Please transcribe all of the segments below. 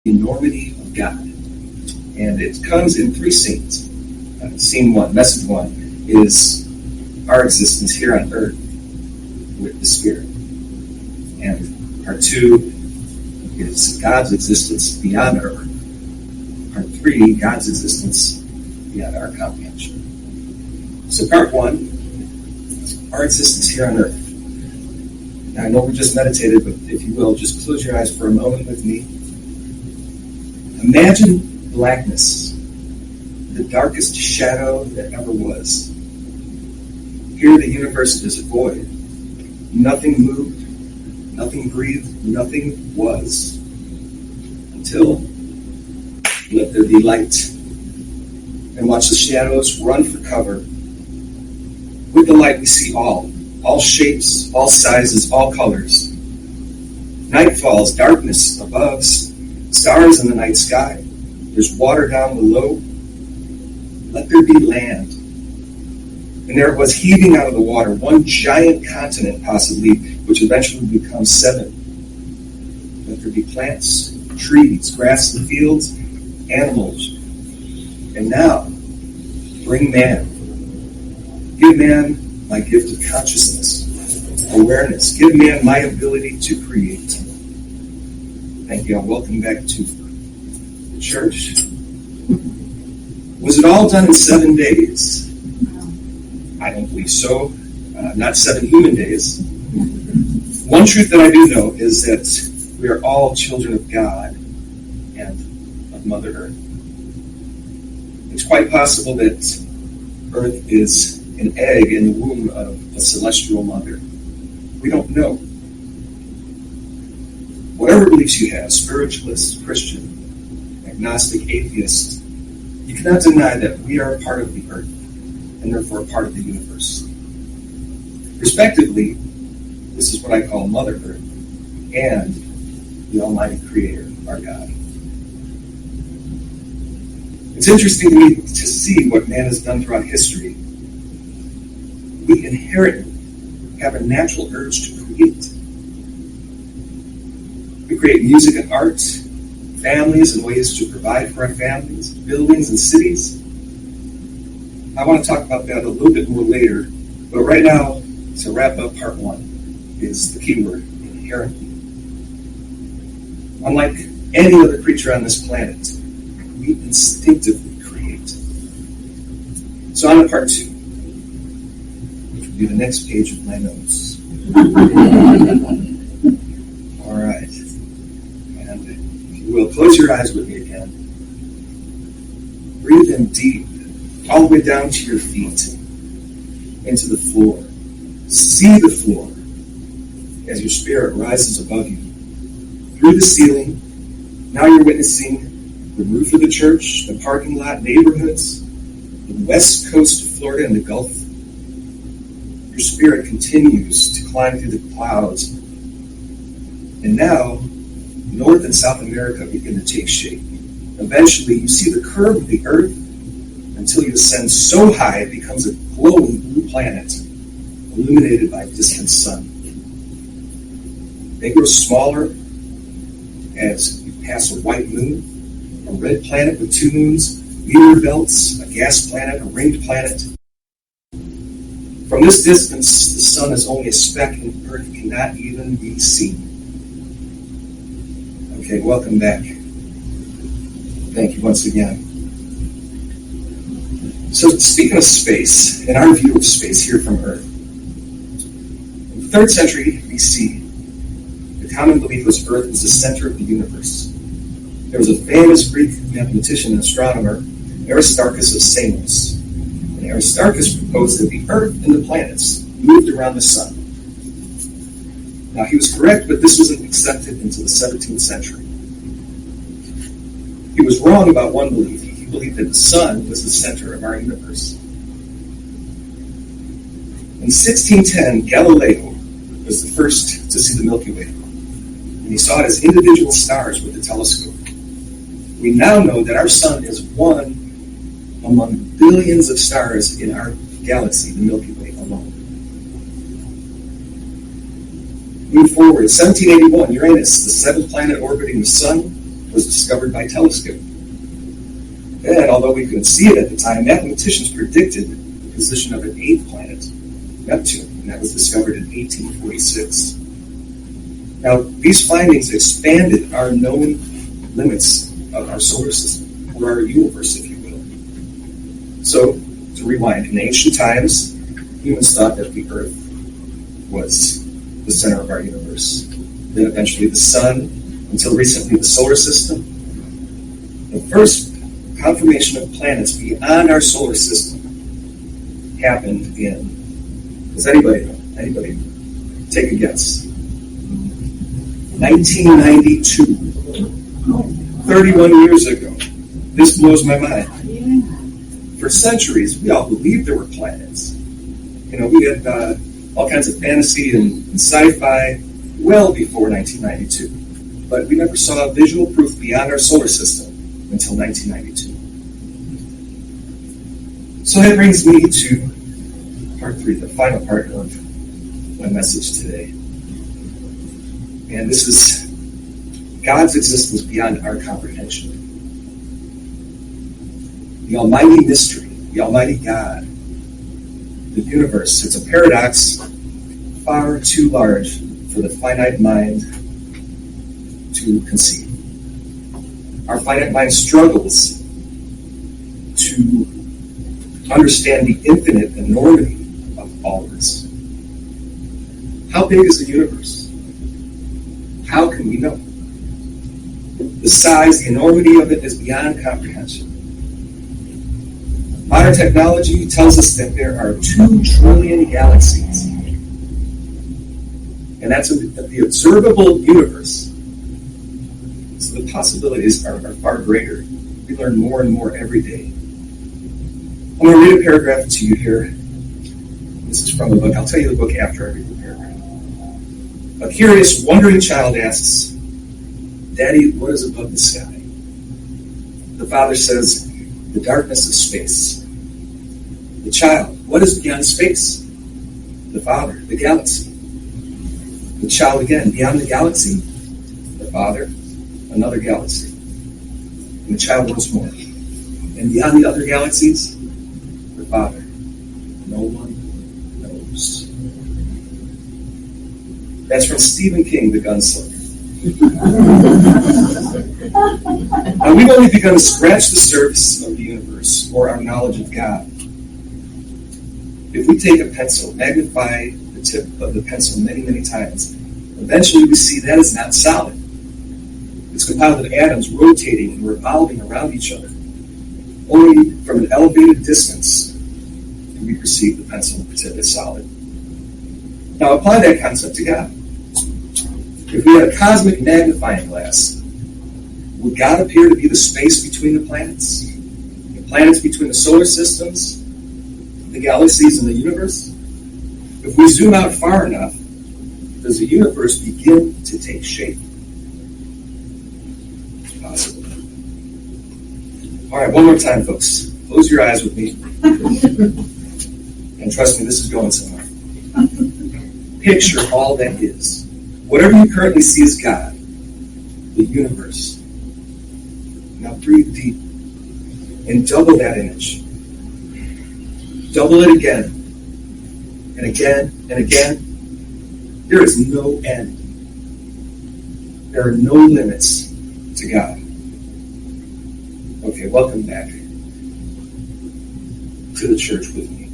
Enormity of God. And it comes in three scenes. Scene one, message one, is our existence here on earth with the Spirit. And part two is God's existence beyond our earth. Part three, God's existence beyond our comprehension. So part one, our existence here on earth. Now I know we just meditated, but if you will, just close your eyes for a moment with me. Imagine blackness, the darkest shadow that ever was. Here the universe is void. Nothing moved, nothing breathed, nothing was. Until let there be light. And watch the shadows run for cover. With the light we see all shapes, all sizes, all colors. Night falls, darkness above, stars in the night sky. There's water down below. Let there be land. And there it was, heaving out of the water, one giant continent possibly, which eventually becomes seven. Let there be plants, trees, grass and fields, animals. And now, bring man. Give man my gift of consciousness, awareness. Give man my ability to create. Thank you. Welcome back to the church. Was it all done in 7 days? I don't believe so. Not 7 human days. One truth that I do know is that we are all children of God and of Mother Earth. It's quite possible that Earth is an egg in the womb of a celestial mother. We don't know. Whatever beliefs you have, spiritualist, Christian, agnostic, atheist, you cannot deny that we are a part of the earth and therefore a part of the universe. Respectively, this is what I call Mother Earth and the Almighty Creator, our God. It's interesting to me to see what man has done throughout history. We inherently have a natural urge to create. We create music and art, families and ways to provide for our families, buildings and cities. I want to talk about that a little bit more later, but right now, to wrap up part one, is the key word, inherently. Unlike any other creature on this planet, we instinctively create. So on to part two, which will be the next page of my notes. All right. And if you will, close your eyes with me again. Breathe in deep, all the way down to your feet, into the floor. See the floor as your spirit rises above you. Through the ceiling, now you're witnessing the roof of the church, the parking lot, neighborhoods, the west coast of Florida and the Gulf. Your spirit continues to climb through the clouds. And now, North and South America begin to take shape. Eventually, you see the curve of the earth until you ascend so high it becomes a glowing blue planet, illuminated by a distant sun. They grow smaller as you pass a white moon, a red planet with 2 moons, meteor belts, a gas planet, a ringed planet. From this distance, the sun is only a speck and Earth cannot even be seen. Okay, welcome back. Thank you once again. So speaking of space, in our view of space here from Earth, in the 3rd century BC, the common belief was Earth was the center of the universe. There was a famous Greek mathematician and astronomer, Aristarchus of Samos. And Aristarchus proposed that the Earth and the planets moved around the sun. Now he was correct, but this wasn't accepted until the 17th century. He was wrong about one belief. He believed that the sun was the center of our universe. In 1610, Galileo was the first to see the Milky Way. And he saw it as individual stars with the telescope. We now know that our sun is one among billions of stars in our galaxy, the Milky Way alone. Move forward, 1781, Uranus, the 7th planet orbiting the sun, was discovered by telescope. And although we couldn't see it at the time, mathematicians predicted the position of an eighth planet, Neptune, and that was discovered in 1846. Now, these findings expanded our known limits of our solar system, or our universe, if you will. So, to rewind, in ancient times, humans thought that the Earth was the center of our universe. Then eventually the sun, until recently the solar system. The first confirmation of planets beyond our solar system happened in, does anybody know? Anybody take a guess? 1992. 31 years ago. This blows my mind. For centuries, we all believed there were planets. We had all kinds of fantasy and sci-fi well before 1992. But we never saw visual proof beyond our solar system until 1992. So that brings me to part 3, the final part of my message today. And this is God's existence beyond our comprehension. The almighty mystery, the almighty God, the universe. It's a paradox far too large for the finite mind to conceive. Our finite mind struggles to understand the infinite enormity of all this. How big is the universe? How can we know? The size, the enormity of it is beyond comprehension. Modern technology tells us that there are 2 trillion galaxies. And that's the observable universe. So the possibilities are far greater. We learn more and more every day. I'm going to read a paragraph to you here. This is from a book. I'll tell you the book after I read the paragraph. A curious, wondering child asks, "Daddy, what is above the sky?" The father says, "The darkness of space." The child, "What is beyond space?" The father, "The galaxy." The child again, "Beyond the galaxy?" The father, "Another galaxy." And the child once more, "And beyond the other galaxies?" The father, "No one knows." That's from Stephen King, The Gunslinger. Now, we've only begun to scratch the surface of the universe, or our knowledge of God. If we take a pencil, magnify the tip of the pencil many, many times, eventually we see that is not solid. It's composed of atoms rotating and revolving around each other. Only from an elevated distance can we perceive the pencil tip as solid. Now apply that concept to God. If we had a cosmic magnifying glass, would God appear to be the space between the planets? The planets between the solar systems, the galaxies, and the universe? If we zoom out far enough, does the universe begin to take shape? Possible. All right, one more time, folks. Close your eyes with me. And trust me, this is going somewhere. Picture all that is. Whatever you currently see as God, the universe. Now breathe deep and double that image. Double it again and again and again. There is no end. There are no limits to God. Okay, welcome back to the church with me.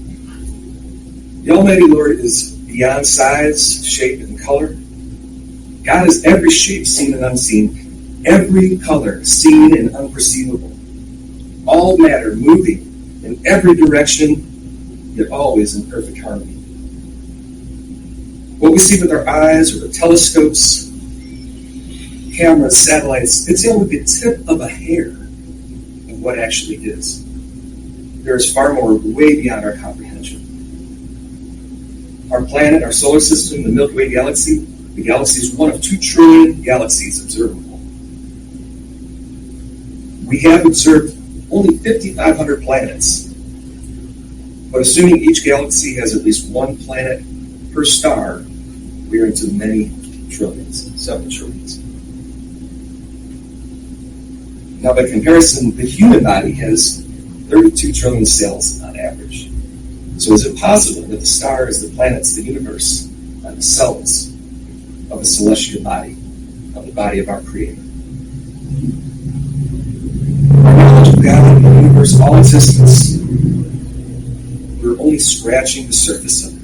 The Almighty Lord is beyond size, shape, and color. God is every shape, seen and unseen, every color, seen and unperceivable. All matter moving in every direction, yet always in perfect harmony. What we see with our eyes or the telescopes, cameras, satellites, it's only the tip of a hair of what actually is. There is far more way beyond our comprehension. Our planet, our solar system, the Milky Way galaxy, the galaxy is one of 2 trillion galaxies observable. We have observed only 5,500 planets, but assuming each galaxy has at least one planet per star, we are into many trillions, 7 trillions. Now, by comparison, the human body has 32 trillion cells on average. So is it possible that the stars, the planets, the universe are the cells of a celestial body, of the body of our Creator? Our knowledge of God, the universe, all existence, we're only scratching the surface of it.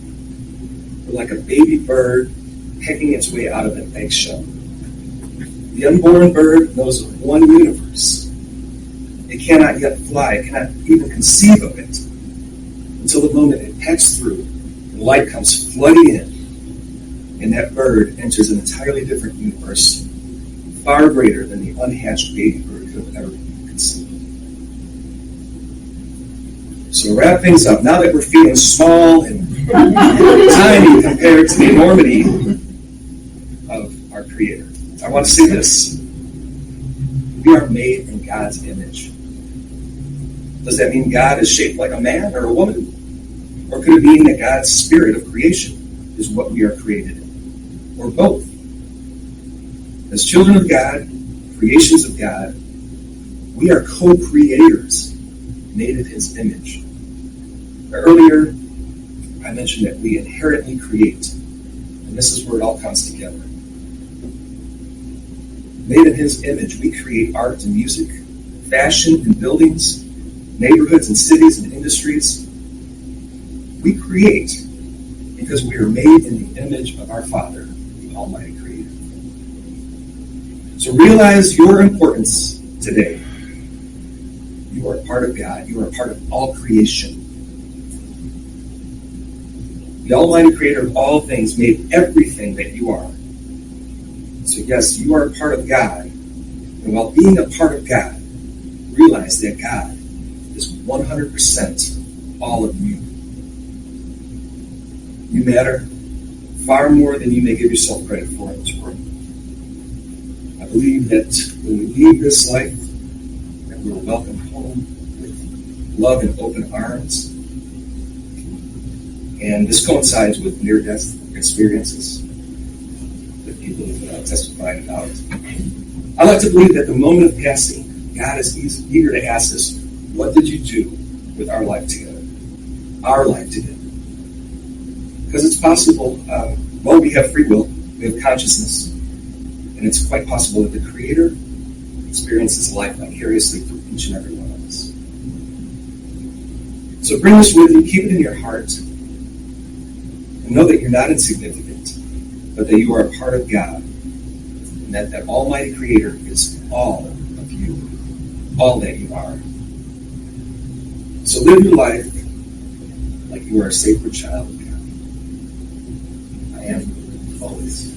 We're like a baby bird pecking its way out of an eggshell. The unborn bird knows of one universe. It cannot yet fly. It cannot even conceive of it until the moment it pecks through and light comes flooding in, and that bird enters an entirely different universe, far greater than the unhatched baby bird could have ever conceived. So to wrap things up, now that we're feeling small and tiny compared to the enormity of our Creator, I want to say this. We are made in God's image. Does that mean God is shaped like a man or a woman? Or could it mean that God's spirit of creation is what we are created in? Or both? As children of God, creations of God, we are co-creators, made in His image. Earlier, I mentioned that we inherently create, and this is where it all comes together. Made in His image, we create art and music, fashion and buildings, neighborhoods and cities and industries. We create because we are made in the image of our Father, the Almighty Creator. So realize your importance today. You are part of God. You are part of all creation. The Almighty Creator of all things made everything that you are. So yes, you are a part of God. And while being a part of God, realize that God is 100% all of you. You matter far more than you may give yourself credit for in this world. I believe that when we leave this life, that we're welcomed home with love and open arms. And this coincides with near-death experiences that people have testified about. I like to believe that the moment of passing, God is eager to ask us, what did you do with our life together? Our life together. Because it's possible, we have free will, we have consciousness, and it's quite possible that the Creator experiences life vicariously through each and every one of us. So bring this with you, keep it in your heart, and know that you're not insignificant, but that you are a part of God, and that that Almighty Creator is all of you, all that you are. So live your life like you are a sacred child of God. I am always.